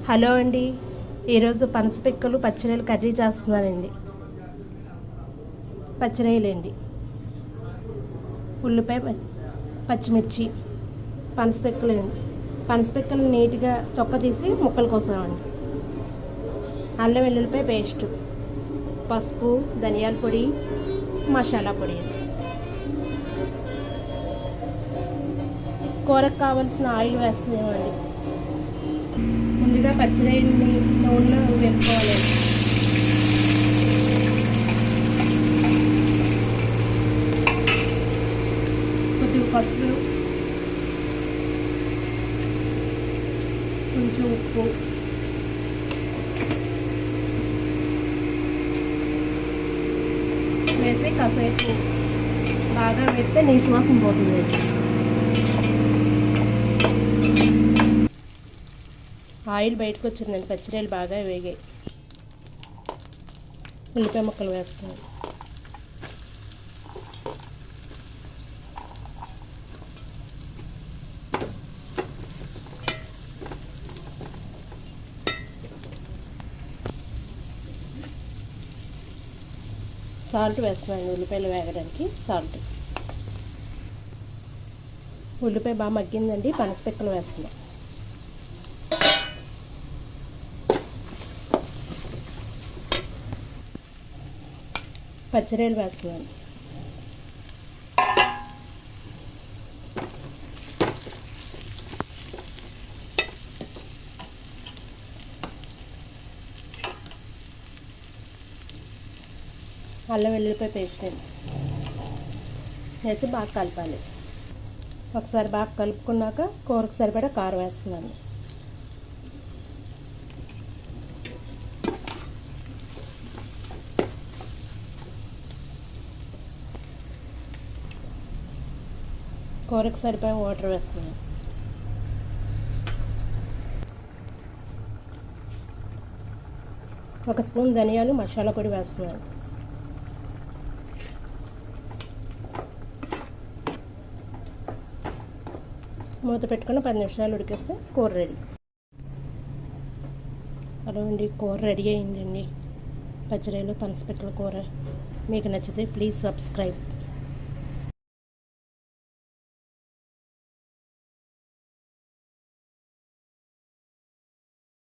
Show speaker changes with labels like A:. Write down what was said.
A: Hello అండి, ఈరోజు పనసపిక్కలు పచ్చిరొయ్యలు curry చేస్తున్నానండి. పచ్చిరొయ్యలండి, ఉల్లిపాయ, పచ్చిమిర్చి, పనసపిక్కలండి. పనసపిక్కలు నీట్గా తొక్క తీసి ముక్కలు కోసామండి. అల్లం వెల్లుల్లిపాయ పేస్టు, పసుపు, ధనియాల పొడి, మసాలా పొడి. కూరకు కావాల్సిన ఆయిల్ వేస్తున్నామండి. ముందుగా పచ్చిరొయ్యల్ని నూనెలో వేపుకోవాలండి. కొద్దిగా పసుపు, కొంచెం ఉప్పు, వేసి కాసేపు బాగా వేస్తే నీసు వాసన పోతుంది. ఆయిల్ బయటకు వచ్చిందండి. పచ్చిరొయ్యలు బాగా వేగాయి. ఉల్లిపాయ ముక్కలు వేస్తున్నాను. సాల్ట్ వేస్తున్నాను. ఉల్లిపాయలు వేగడానికి సాల్ట్. ఉల్లిపాయ బాగా మగ్గిందండి. పనసపిక్కలు వేస్తున్నాను. పచ్చిరొయ్యలు వేస్తున్నాను. అల్లం వెల్లుల్లిపాయ పేస్ట్ వేసి బాగా కలపాలి. ఒకసారి బాగా కలుపుకున్నాక కూరకు సరిపడా కారం వేస్తున్నాను. కూరకు సరిపోయే వాటర్ వేస్తున్నాను. ఒక స్పూన్ ధనియాలు, మసాలా పొడి వేస్తున్నాను. మూత పెట్టుకుని 10 నిమిషాలు ఉడికిస్తే కూర రెడీ. హలో అండి, కూర రెడీ అయిందండి. పచ్చిరొయ్యలు పనసపిక్కల కూర. మీకు నచ్చితే ప్లీజ్ సబ్స్క్రైబ్.